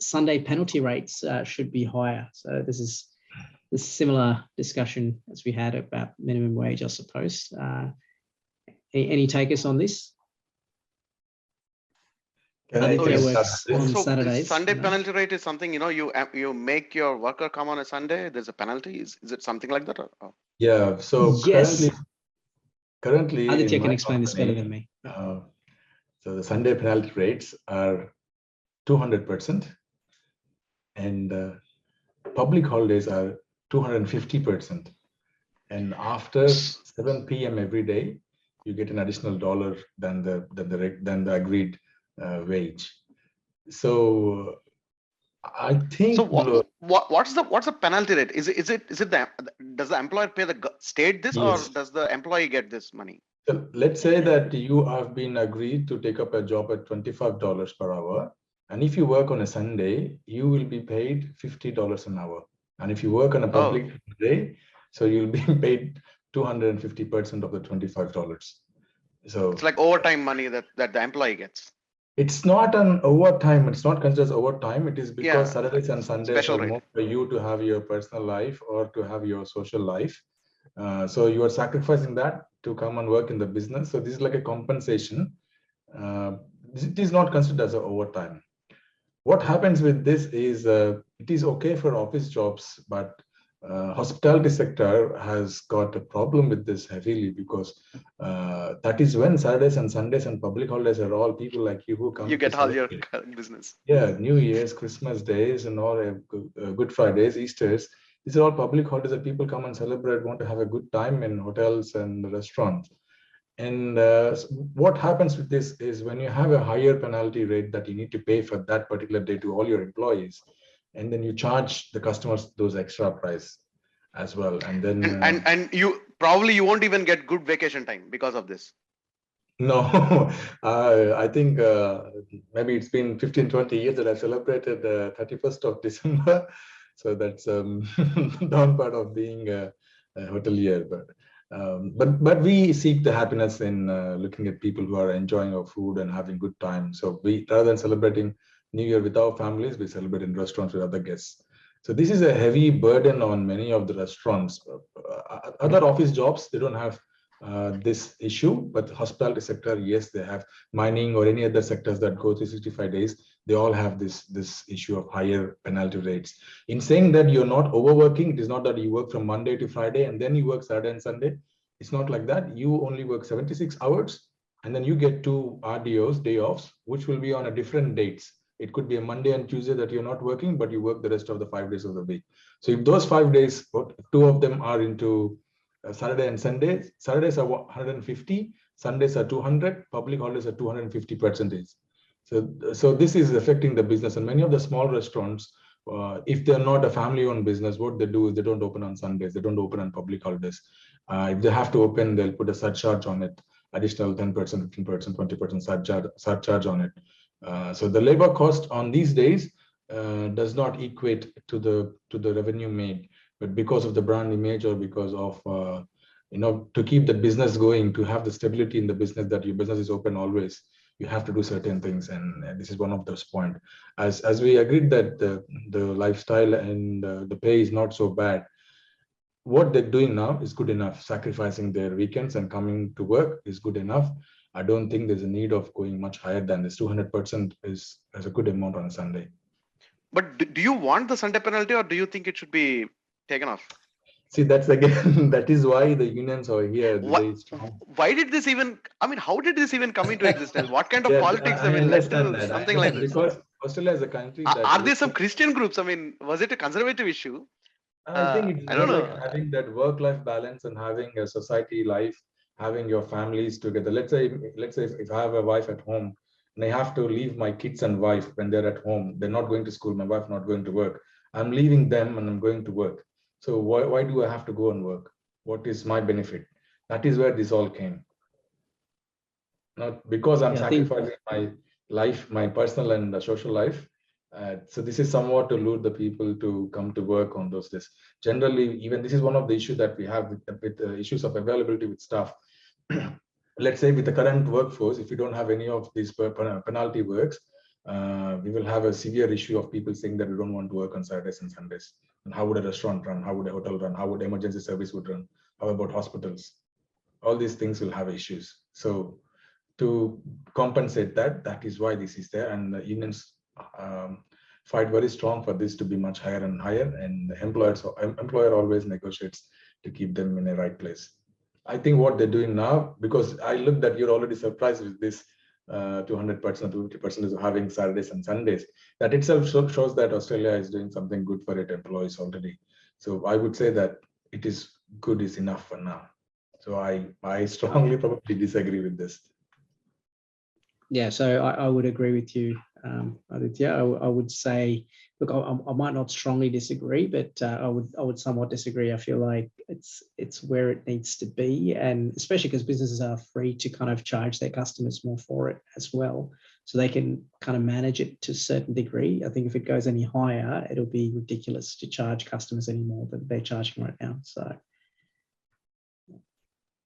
Sunday penalty rates should be higher. So this is the similar discussion as we had about minimum wage, I suppose. Any takers on this? Works on Saturdays. Sunday penalty rate is something, you make your worker come on a Sunday, there's a penalty. Is it something like that? Or? Yeah. So yes. currently Aditya can explain this better than me. So the Sunday penalty rates are 200%, and public holidays are 250%. And after 7 p.m. every day, you get an additional $1 than the agreed wage. So I think. So what's the penalty rate? Is it does the employer pay the state this, Yes. or does the employee get this money? So let's say that you have been agreed to take up a job at $25 per hour. And if you work on a Sunday, you will be paid $50 an hour. And if you work on a public day, so you'll be paid 250% of the $25. So it's like overtime money that the employee gets. It's not an overtime. It's not considered as overtime. It is because Saturdays and Sundays are more for you to have your personal life or to have your social life. So you are sacrificing that to come and work in the business. So this is like a compensation. It is not considered as an overtime. What happens with this is it is okay for office jobs, but hospitality sector has got a problem with this heavily, because that is when Saturdays and Sundays and public holidays are all people like you who come. You get all your business. Yeah, New Year's, Christmas days, and all Good Fridays, Easters. These are all public holidays that people come and celebrate, want to have a good time in hotels and restaurants. And what happens with this is when you have a higher penalty rate that you need to pay for that particular day to all your employees, and then you charge the customers those extra price as well. And then and you won't even get good vacation time because of this. No, I think maybe it's been 15, 20 years that I celebrated 31st of December. So that's down part of being a hotelier. But we seek the happiness in looking at people who are enjoying our food and having good time. So we, rather than celebrating New Year with our families, we celebrate in restaurants with other guests. So this is a heavy burden on many of the restaurants. Other office jobs, they don't have this issue, but the hospitality sector, yes, they have. Mining or any other sectors that go 365 days, they all have this issue of higher penalty rates. In saying that you're not overworking, it is not that you work from Monday to Friday and then you work Saturday and Sunday. It's not like that. You only work 76 hours and then you get 2 RDOs, day offs, which will be on a different dates. It could be a Monday and Tuesday that you're not working, but you work the rest of the 5 days of the week. So if those 5 days, 2 of them are into Saturday and Sunday, Saturdays are 150, Sundays are 200, public holidays are 250%. So this is affecting the business. And many of the small restaurants, if they're not a family-owned business, what they do is they don't open on Sundays, they don't open on public holidays. If they have to open, they'll put a surcharge on it, additional 10%, 15%, 20% surcharge on it. So the labor cost on these days does not equate to the revenue made, but because of the brand image or because of to keep the business going, to have the stability in the business that your business is open always, you have to do certain things, and this is one of those points. As we agreed that the lifestyle and the pay is not so bad, what they're doing now is good enough. Sacrificing their weekends and coming to work is good enough. I don't think there's a need of going much higher than this. 200% is a good amount on a Sunday. But do you want the Sunday penalty, or do you think it should be taken off? See, that's again, that is why the unions are here. Why did this even, how did this even come into existence? What kind of politics led to something like this? Because Australia is a country that... Are there some Christian groups? Was it a conservative issue? I think it's more like having that work-life balance and having a society life, having your families together. Let's say if I have a wife at home and I have to leave my kids and wife when they're at home, they're not going to school, my wife not going to work. I'm leaving them and I'm going to work. So why do I have to go and work? What is my benefit? That is where this all came. Not because I'm sacrificing my life, my personal and social life. So this is somewhat to lure the people to come to work on those days. Generally, even this is one of the issues that we have with issues of availability with staff. Let's say with the current workforce, if you don't have any of these penalty works, we will have a severe issue of people saying that we don't want to work on Saturdays and Sundays. And how would a restaurant run? How would a hotel run? How would emergency service would run? How about hospitals? All these things will have issues. So to compensate that, that is why this is there. And the unions fight very strong for this to be much higher and higher. And the employer always negotiates to keep them in the right place. I think what they're doing now, because I looked at, you're already surprised with this 200% or 250% of having Saturdays and Sundays. That itself shows that Australia is doing something good for its employees already. So I would say that it is good is enough for now. So I strongly probably disagree with this. Yeah, so I would agree with you, Aditya. I would say, look, I might not strongly disagree, but I would somewhat disagree. I feel like it's where it needs to be, and especially because businesses are free to kind of charge their customers more for it as well, so they can kind of manage it to a certain degree. I think if it goes any higher, it'll be ridiculous to charge customers any more than they're charging right now. So.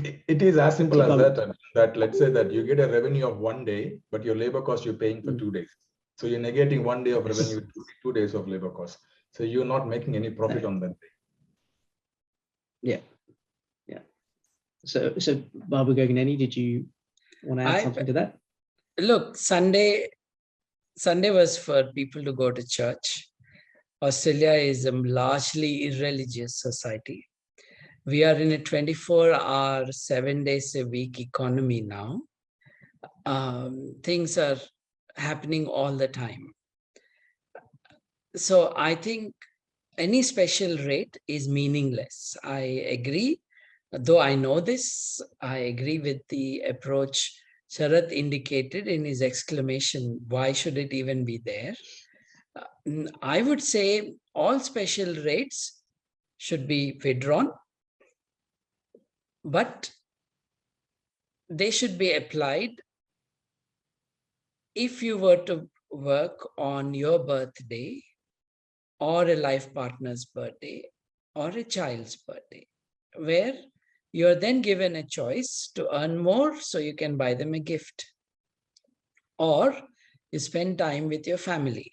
It is as simple as that let's say that you get a revenue of 1 day, but your labor cost you're paying for 2 days. So you're negating 1 day of revenue, 2 days of labor cost. So you're not making any profit on that day. Yeah. Yeah. So Babu Gogineni, did you want to add something to that? Look, Sunday was for people to go to church. Australia is a largely irreligious society. We are in a 24-hour, 7 days a week economy now. Things are happening all the time. So I think any special rate is meaningless. I agree, though I know this, I agree with the approach Sharath indicated in his exclamation, why should it even be there? I would say all special rates should be withdrawn, but they should be applied if you were to work on your birthday or a life partner's birthday or a child's birthday, where you're then given a choice to earn more so you can buy them a gift, or you spend time with your family.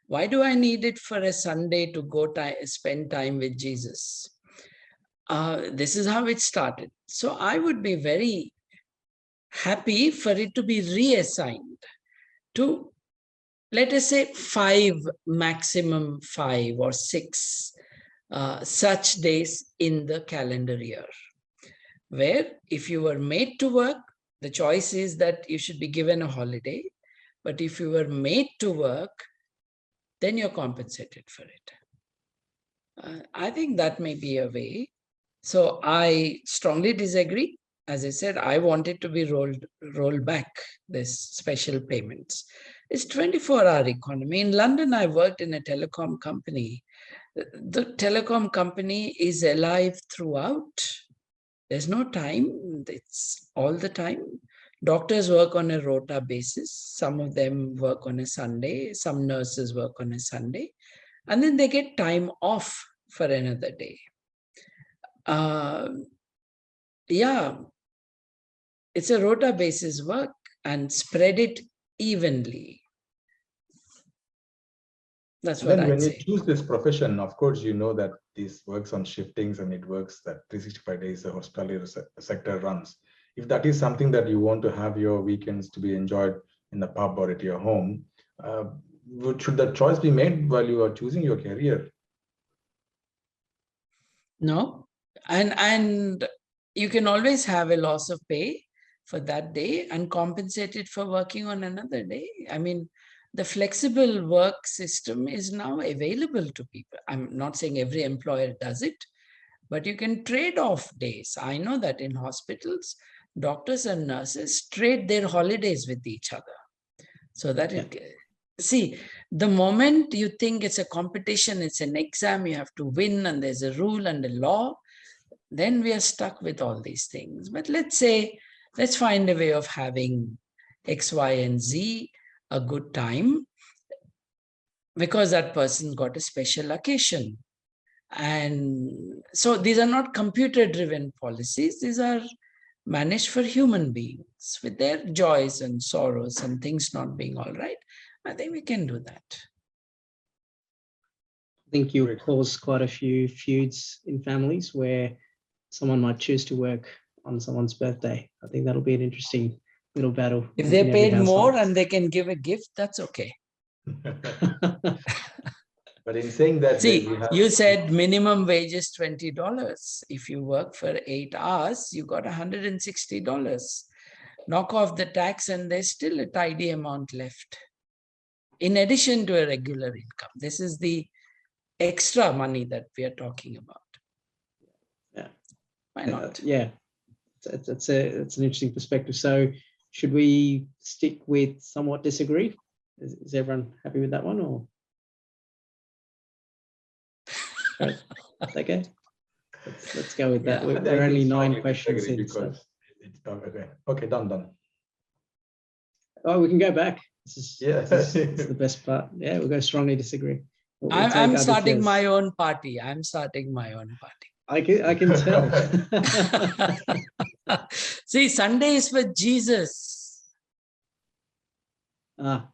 Why do I need it for a Sunday to go spend time with Jesus? This is how it started. So I would be very happy for it to be reassigned to, let us say, 5, maximum 5 or 6 such days in the calendar year, where if you were made to work, the choice is that you should be given a holiday. But if you were made to work, then you're compensated for it. I think that may be a way. So I strongly disagree. As I said, I want it to be rolled back, this special payments. It's 24-hour economy. In London, I worked in a telecom company. The telecom company is alive throughout. There's no time. It's all the time. Doctors work on a rota basis. Some of them work on a Sunday. Some nurses work on a Sunday. And then they get time off for another day. Yeah, it's a rota basis work, and spread it evenly. That's what I'd say. When you choose this profession, of course, you know that this works on shiftings and it works that 365 days the hospitality sector runs. If that is something that you want to have your weekends to be enjoyed in the pub or at your home, should that choice be made while you are choosing your career? No, and you can always have a loss of pay for that day and compensate it for working on another day. I mean, the flexible work system is now available to people. I'm not saying every employer does it, but you can trade off days. I know that in hospitals, doctors and nurses trade their holidays with each other. So that see, the moment you think it's a competition, it's an exam, you have to win, and there's a rule and a law, then we are stuck with all these things. But let's find a way of having X, Y, and Z a good time because that person got a special occasion. And so these are not computer-driven policies. These are managed for human beings with their joys and sorrows and things not being all right. I think we can do that. I think you'll Great. cause quite a few feuds in families where someone might choose to work on someone's birthday. I think that'll be an interesting little battle. If in they're every paid more household. and they can give a gift, that's okay. But in saying that, See, we have, you said minimum wage is $20. If you work for 8 hours, you got $160. Knock off the tax and there's still a tidy amount left. In addition to a regular income, this is the extra money that we are talking about. Yeah. Why not? Yeah, it's an interesting perspective. So should we stick with somewhat disagree? Is everyone happy with that one, or? Right. Okay. Let's go with that. Yeah. We're only 9 questions in. because it's okay, done. Oh, we can go back. This Yeah. is the best part. Yeah, we'll go strongly disagree. We'll take I'm starting Aditya's. my own party. I'm starting my own party. I can tell. See, Sunday is for Jesus. Ah.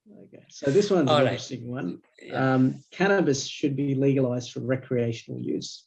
Okay, so this one's All an right. interesting one. Yeah. Cannabis should be legalized for recreational use.